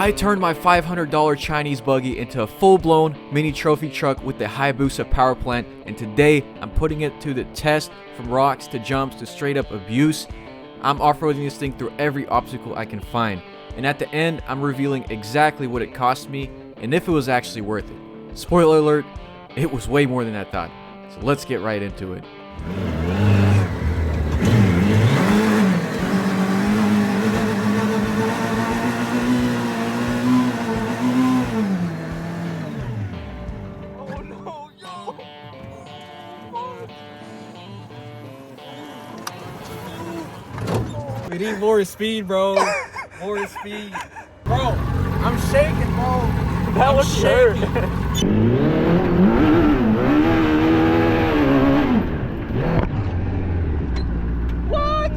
I turned my $500 Chinese buggy into a full-blown mini trophy truck with the Hayabusa power plant, and today I'm putting it to the test from rocks to jumps to straight up abuse. I'm off-roading this thing through every obstacle I can find, and at the end I'm revealing exactly what it cost me and if it was actually worth it. Spoiler alert, it was way more than I thought. So let's get right into it. We need more speed, bro. More speed. Bro, I'm shaking, bro. That was shaking. What?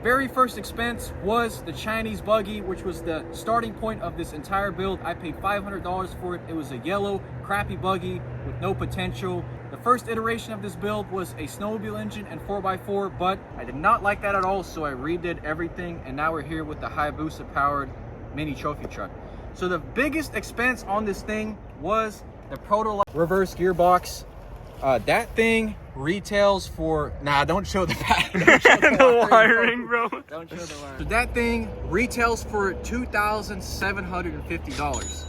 Very first expense was the Chinese buggy, which was the starting point of this entire build. I paid $500 for it. It was a yellow, crappy buggy with no potential. The first iteration of this build was a snowmobile engine and 4x4, but I did not like that at all, so I redid everything, and now we're here with the Hayabusa powered mini trophy truck. So the biggest expense on this thing was the proto reverse gearbox. That thing retails for, nah, don't show the pattern. The wiring, bro. Don't show the wiring. So that thing retails for $2,750.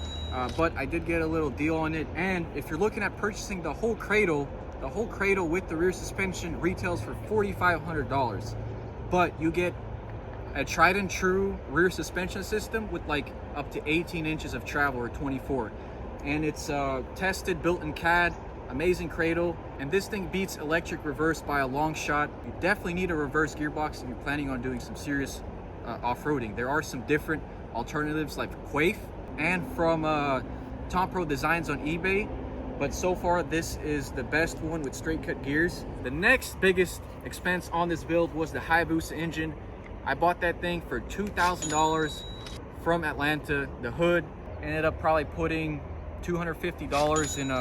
But I did get a little deal on it, and if you're looking at purchasing the whole cradle with the rear suspension retails for $4,500. But you get a tried and true rear suspension system with like up to 18 inches of travel, or 24, and it's tested, built in CAD. Amazing cradle, and this thing beats electric reverse by a long shot. You definitely need a reverse gearbox if you're planning on doing some serious off-roading. There are some different alternatives like Quaife and from Tom Pro Designs on eBay, but so far this is the best one with straight cut gears. The next biggest expense on this build was the Hayabusa engine. I bought that thing for $2,000 from Atlanta. The hood ended up probably putting $250 in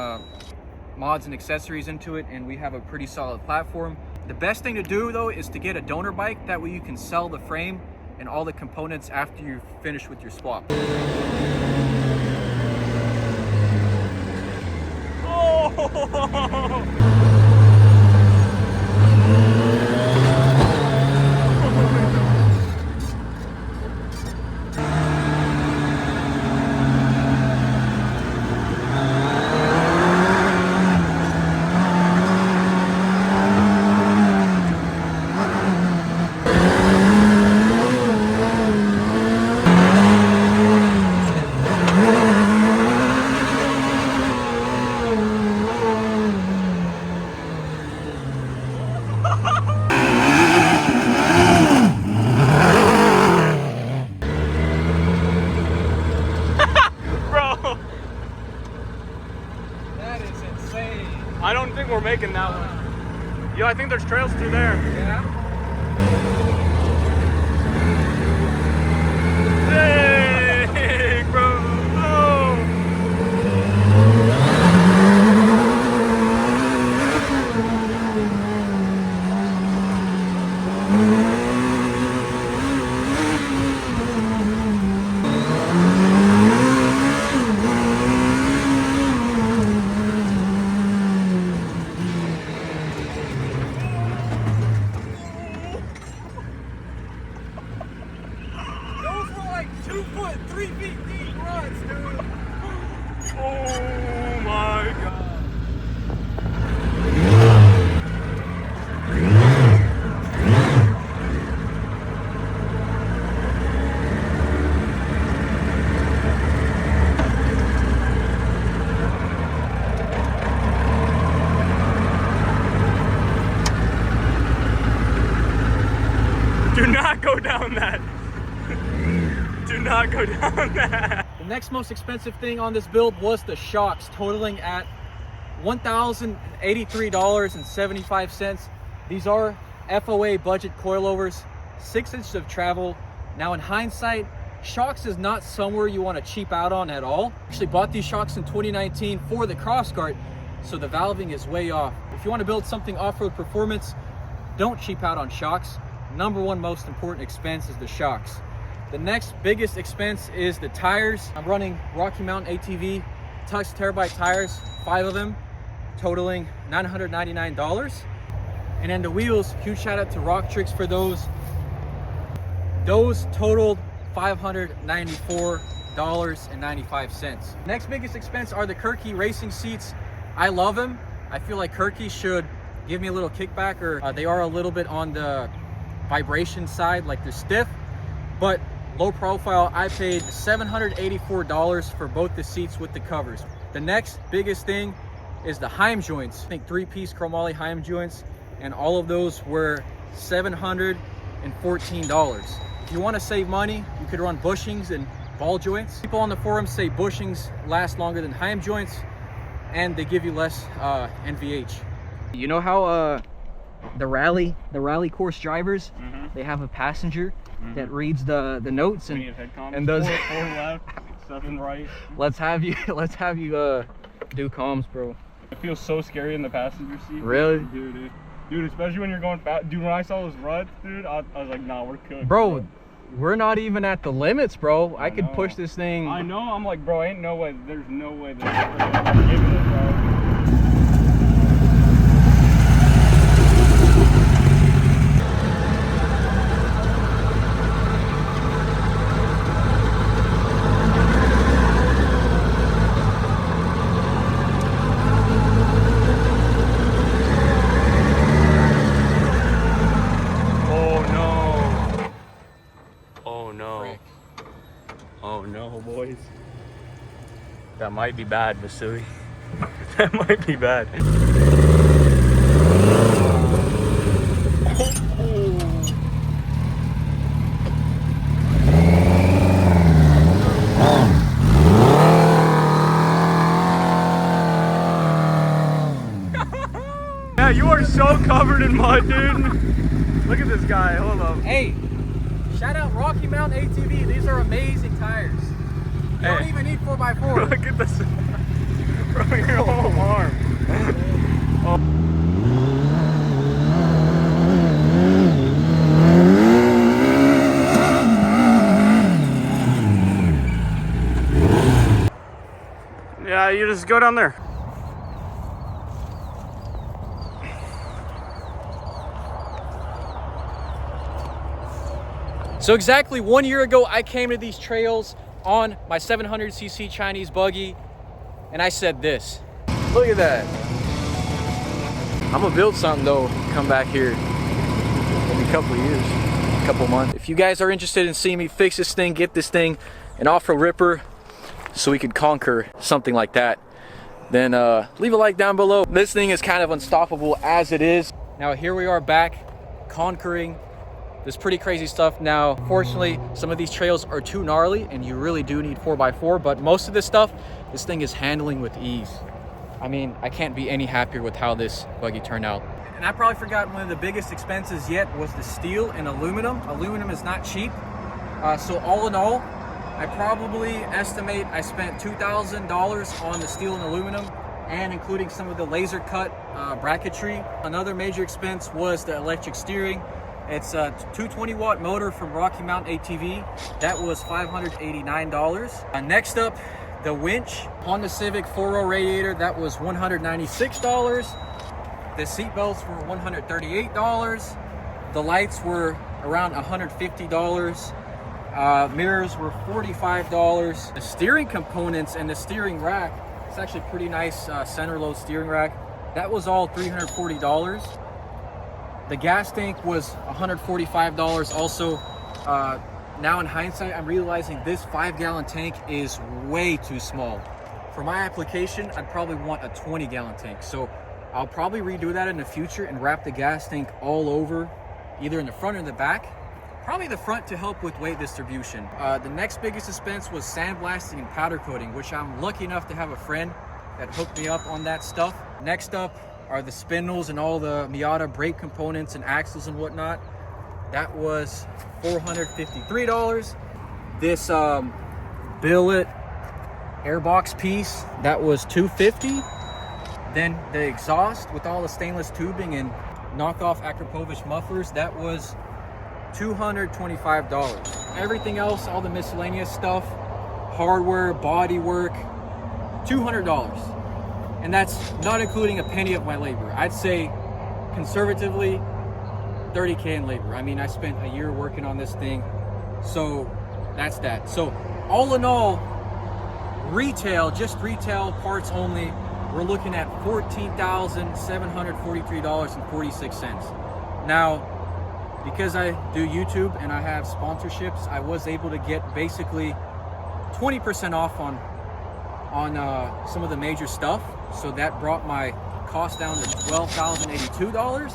mods and accessories into it, and we have a pretty solid platform. The best thing to do though is to get a donor bike. That way you can sell the frame and all the components after you finish with your swap. I don't think we're making that one. Yo, I think there's trails through there. Yeah. Hey, bro. Oh. Those were like 2 foot, 3 feet deep runs, dude. Oh my God. Do not go down that. Do not go down that. The next most expensive thing on this build was the shocks, totaling at $1,083.75. These are FOA budget coilovers, 6 inches of travel. Now in hindsight, shocks is not somewhere you want to cheap out on at all. Actually bought these shocks in 2019 for the crosskart, so the valving is way off. If you want to build something off-road performance, don't cheap out on shocks. Number one most important expense is the shocks. The next biggest expense is the tires. I'm running Rocky Mountain ATV Tux Terabyte tires, 5 of them, totaling $999. And then the wheels, huge shout out to Rock Tricks for those. Those totaled $594.95. Next biggest expense are the Kirky racing seats. I love them. I feel like Kirky should give me a little kickback, or they are a little bit on the vibration side, like they're stiff, but low profile. I paid $784 for both the seats with the covers. The next biggest thing is the Heim joints. I think 3-piece chromoly Heim joints, and all of those were $714. If you want to save money, you could run bushings and ball joints. People on the forums say bushings last longer than Heim joints, and they give you less NVH. You know how the rally course drivers, they have a passenger that reads the notes and does 4 left, 7 right. let's have you do comms, bro. It feels so scary in the passenger seat. Really? Dude, especially when you're going fast. Dude, when I saw those ruts, dude, I was like, nah, we're cooked. Bro, we're not even at the limits, bro. I could push this thing. I know. I'm like, bro, ain't no way. There's no way that they're giving it, bro. Oh no, boys. That might be bad, Vasily. That might be bad. Yeah, you are so covered in mud, dude. Look at this guy. Hold up. Hey. Shout out Rocky Mountain ATV. These are amazing tires. You don't even need 4x4. Look at this. Bro, your whole arm. Yeah, you just go down there. So exactly 1 year ago, I came to these trails on my 700cc Chinese buggy, and I said this. Look at that. I'm gonna build something though, come back here in a couple of years, a couple months. If you guys are interested in seeing me fix this thing, get this thing an off-road ripper so we could conquer something like that, then leave a like down below. This thing is kind of unstoppable as it is. Now here we are back conquering this pretty crazy stuff. Now, fortunately, some of these trails are too gnarly and you really do need 4x4, but most of this stuff, this thing is handling with ease. I mean, I can't be any happier with how this buggy turned out. And I probably forgot one of the biggest expenses yet was the steel and aluminum. Aluminum is not cheap. So all in all, I probably estimate I spent $2,000 on the steel and aluminum, and including some of the laser cut bracketry. Another major expense was the electric steering. It's a 220 watt motor from Rocky Mountain ATV. That was $589. Next up, the winch. Honda Civic 4-row radiator, that was $196. The seat belts were $138. The lights were around $150. Mirrors were $45. The steering components and the steering rack, it's actually a pretty nice center load steering rack. That was all $340. The gas tank was $145 also. Now in hindsight, I'm realizing this 5-gallon tank is way too small. For my application, I'd probably want a 20-gallon tank. So I'll probably redo that in the future and wrap the gas tank all over, either in the front or the back. Probably the front to help with weight distribution. The next biggest expense was sandblasting and powder coating, which I'm lucky enough to have a friend that hooked me up on that stuff. Next up are the spindles and all the Miata brake components and axles and whatnot. That was $453. This billet airbox piece, that was $250. Then the exhaust with all the stainless tubing and knockoff Akrapovic mufflers, that was $225. everything else, all the miscellaneous stuff, hardware, body work, $200. And that's not including a penny of my labor. I'd say conservatively $30K in labor. I mean, I spent a year working on this thing, so that's that. So all in all, retail, just retail parts only, we're looking at $14,743.46. Now, because I do YouTube and I have sponsorships, I was able to get basically 20% off on some of the major stuff. So that brought my cost down to $12,082.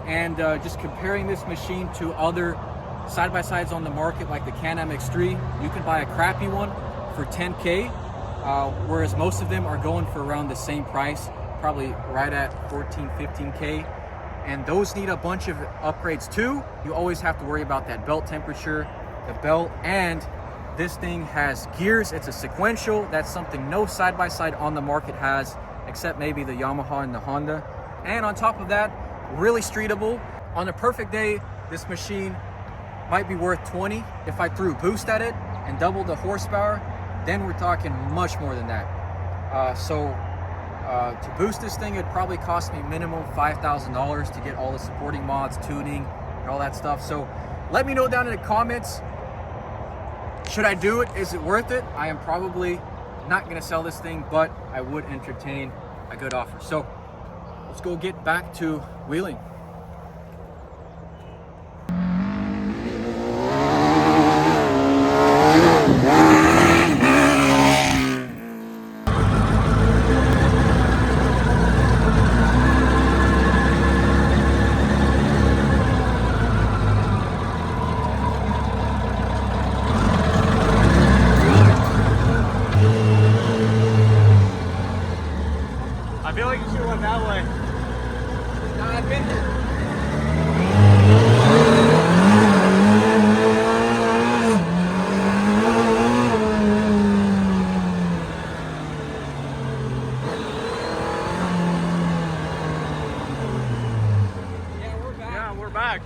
And just comparing this machine to other side-by-sides on the market, like the Can-Am X3, you can buy a crappy one for 10K, whereas most of them are going for around the same price, probably right at 14, 15K. And those need a bunch of upgrades too. You always have to worry about that belt temperature, the belt, and this thing has gears. It's a sequential. That's something no side-by-side on the market has, except maybe the Yamaha and the Honda. And on top of that, really streetable. On a perfect day, this machine might be worth 20. If I threw boost at it and doubled the horsepower, then we're talking much more than that. To boost this thing, it'd probably cost me minimum $5,000 to get all the supporting mods, tuning, and all that stuff. So let me know down in the comments, should I do it? Is it worth it? I am probably not gonna sell this thing, but I would entertain a good offer. So let's go get back to wheeling. I feel like you should have went that way. No, I've been here. Yeah, we're back.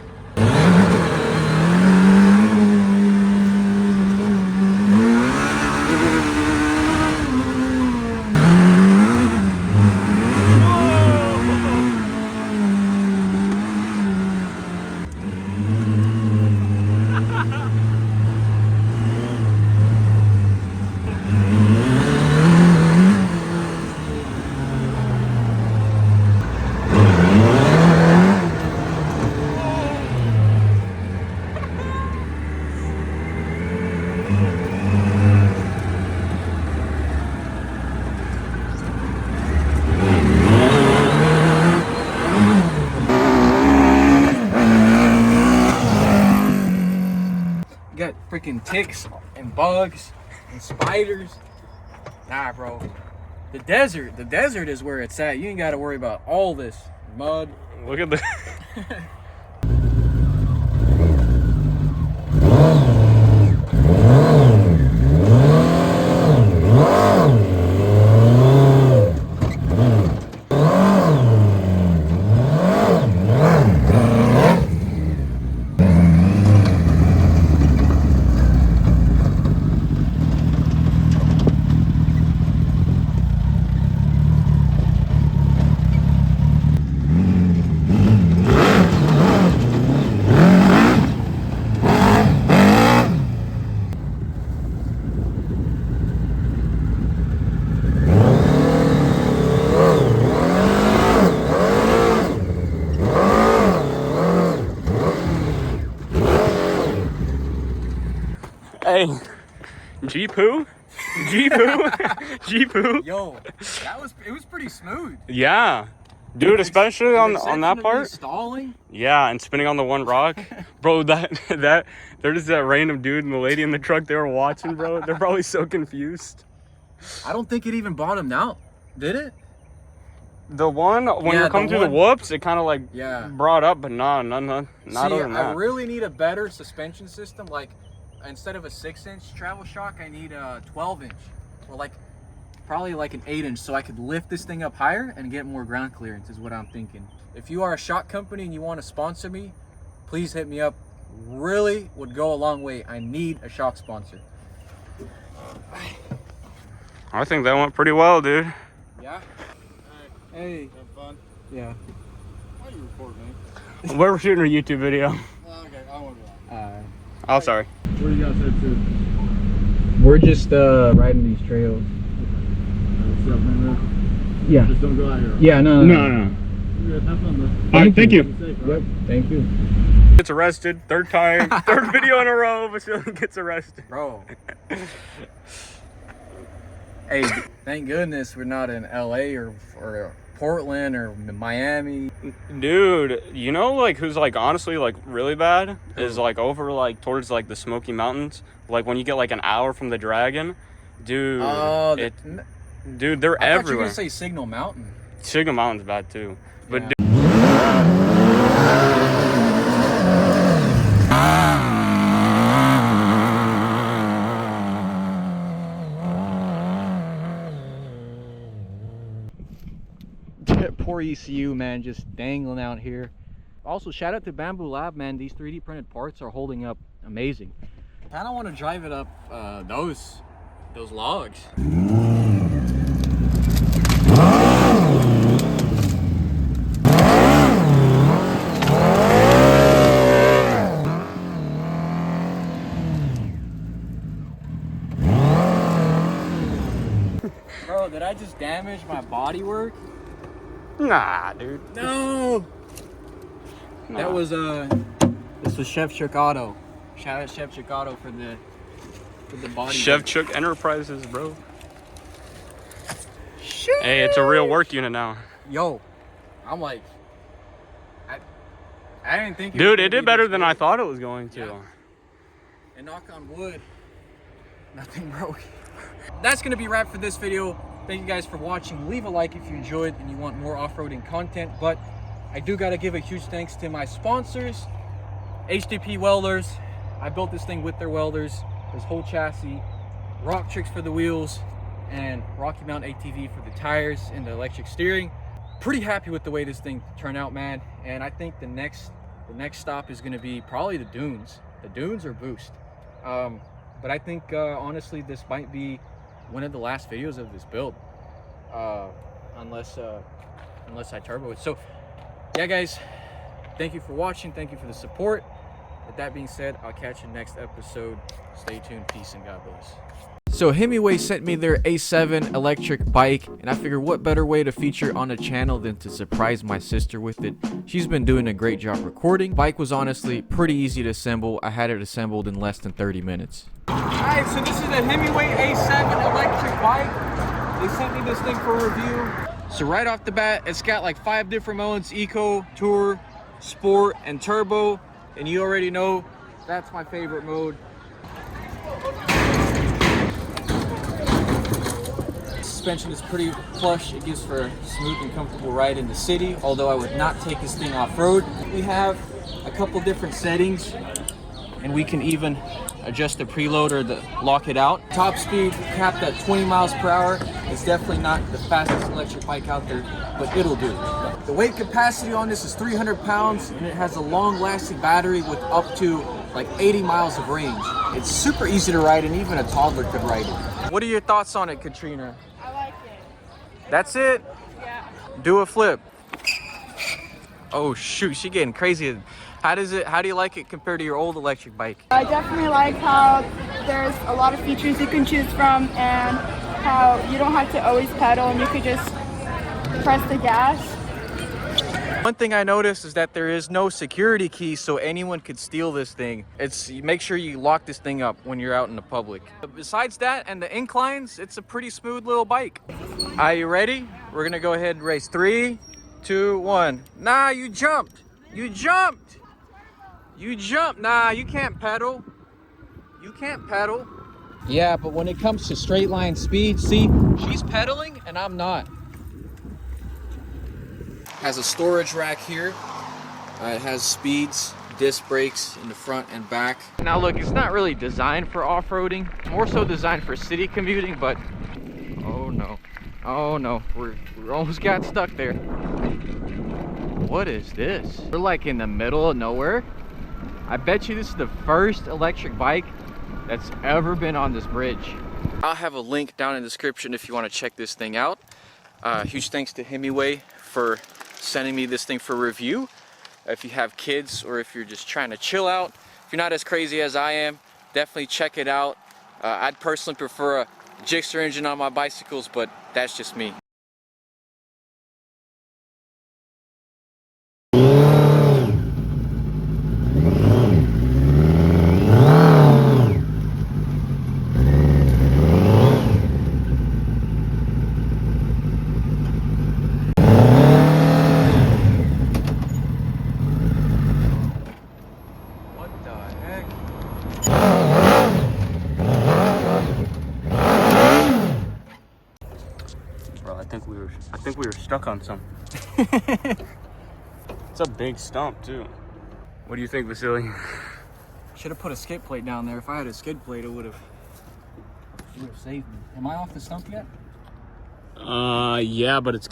Got freaking ticks and bugs and spiders. Nah, bro. The desert is where it's at. You ain't got to worry about all this mud. Look at the. Hey, Jeep-hoo? Jeep-hoo? Jeep-hoo? Yo, it was pretty smooth. Yeah. Dude, especially on that part. Stalling. Yeah, and spinning on the one rock. Bro, there's that random dude and the lady in the truck, they were watching, bro. They're probably so confused. I don't think it even bottomed out, did it? The one, when you come through the whoops, it kind of like brought up, but not other than that. I really need a better suspension system. Like, instead of a 6-inch travel shock, I need a 12-inch or like probably like an 8-inch, so I could lift this thing up higher and get more ground clearance is what I'm thinking. If you are a shock company and you want to sponsor me, please hit me up really would go a long way. I need a shock sponsor. I think that went pretty well, dude. Yeah? Hey. Have fun? Yeah. Why do you record me? We're shooting a YouTube video. Okay, I want to Oh, sorry. Where do you guys head to? We're just riding these trails. What's up, man? Yeah. Just don't go out here. Yeah, no. You guys have fun, though. All right, thank you. Be safe, all right? Thank you. Gets arrested, third time, third video in a row, Vasily gets arrested. Bro. Hey, thank goodness we're not in LA or Portland or Miami. Dude, you know, like, who's, like, honestly, like, really bad is, like, over, like, towards, like, the Smoky Mountains. Like, when you get, like, an hour from the Dragon, dude. Oh, dude, they're I thought you were everywhere. gonna say Signal Mountain. Signal Mountain's bad, too. But, Yeah. Poor ECU, man, just dangling out here. Also, shout out to Bamboo Lab, man. These 3D printed parts are holding up amazing. I don't want to drive it up those logs. Bro, did I just damage my bodywork? nah, dude. No. Nah. That was this was Chef Chicago. Shout out Chef Chicago for the body. Chef Chook Enterprises, bro. Hey, it's a real work unit now. Yo, I'm like, I didn't think. Dude, it did better than I thought it was going to. Yeah. And knock on wood, nothing broke. That's gonna be a wrap for this video. Thank you guys for watching. Leave a like if you enjoyed and you want more off-roading content. But I do gotta give a huge thanks to my sponsors, HDP Welders. I built this thing with their welders. This whole chassis, Rock Tricks for the wheels, and Rocky Mountain ATV for the tires and the electric steering. Pretty happy with the way this thing turned out, man. And I think the next stop is gonna be probably the dunes. The dunes or Boost. But I think honestly this might be one of the last videos of this build, unless I turbo it. So yeah, guys, thank you for watching. Thank you for the support. With that being said, I'll catch you next episode. Stay tuned. Peace and God bless. So Himiway sent me their A7 electric bike, and I figured what better way to feature on a channel than to surprise my sister with it. She's been doing a great job recording. Bike was honestly pretty easy to assemble. I had it assembled in less than 30 minutes. Alright, so this is the Himiway A7 electric bike. They sent me this thing for review. So right off the bat, it's got like 5 different modes: Eco, Tour, Sport, and Turbo. And you already know that's my favorite mode. Suspension is pretty plush. It gives for a smooth and comfortable ride in the city, although I would not take this thing off-road. We have a couple different settings, and we can even adjust the preload or lock it out. Top speed capped at 20 miles per hour. It's definitely not the fastest electric bike out there, but it'll do. The weight capacity on this is 300 pounds, and it has a long-lasting battery with up to like 80 miles of range. It's super easy to ride, and even a toddler could ride it. What are your thoughts on it, Katrina? I like it. That's it? Yeah. Do a flip. Oh shoot, she getting crazy. How do you like it compared to your old electric bike? I definitely like how there's a lot of features you can choose from, and how you don't have to always pedal and you could just press the gas. One thing I noticed is that there is no security key, so anyone could steal this thing. Make sure you lock this thing up when you're out in the public. Besides that and the inclines, it's a pretty smooth little bike. Are you ready? We're gonna go ahead and race. 3, 2, 1. Nah, you jumped. You jumped. You jumped. Nah, you can't pedal. You can't pedal. Yeah, but when it comes to straight line speed, see, she's pedaling and I'm not. Has a storage rack here. It has speeds, disc brakes in the front and back. Now look, it's not really designed for off-roading, more so designed for city commuting, but oh no, we almost got stuck there. What is this? We're like in the middle of nowhere. I bet you this is the first electric bike that's ever been on this bridge. I'll have a link down in the description if you want to check this thing out. Huge thanks to Himiway for sending me this thing for review. If you have kids or if you're just trying to chill out, if you're not as crazy as I am, definitely check it out. I'd personally prefer a Gixxer engine on my bicycles, but that's just me. Bro, I think we were stuck on something. It's a big stump too. What do you think, Vasily? Should have put a skid plate down there. If I had a skid plate, it would have saved me. Am I off the stump yet? Yeah, but it's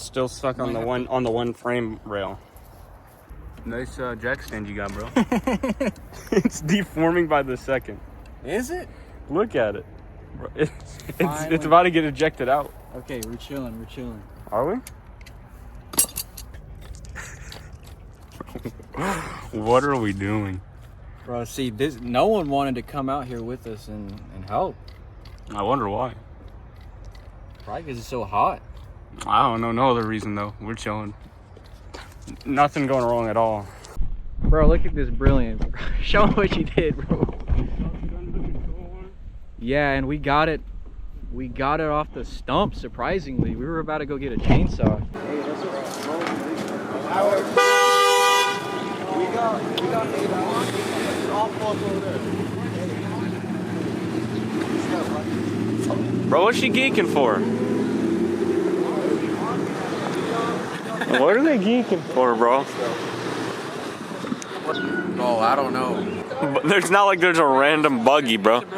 still stuck on the one frame rail. Nice jack stand you got, bro. It's deforming by the second. Is it? Look at it. Bro, it's about to get ejected out. Okay, we're chilling. We're chilling. Are we? What are we doing? Bro, see, no one wanted to come out here with us and help. I wonder why. Probably because it's so hot. I don't know. No other reason though. We're chilling. Nothing going wrong at all. Bro, look at this brilliant. Show me what you did, bro. Yeah, and we got it. We got it off the stump, surprisingly. We were about to go get a chainsaw. Bro, what's she geeking for? What are they geeking for, bro? Oh, I don't know. There's not like there's a random buggy, bro.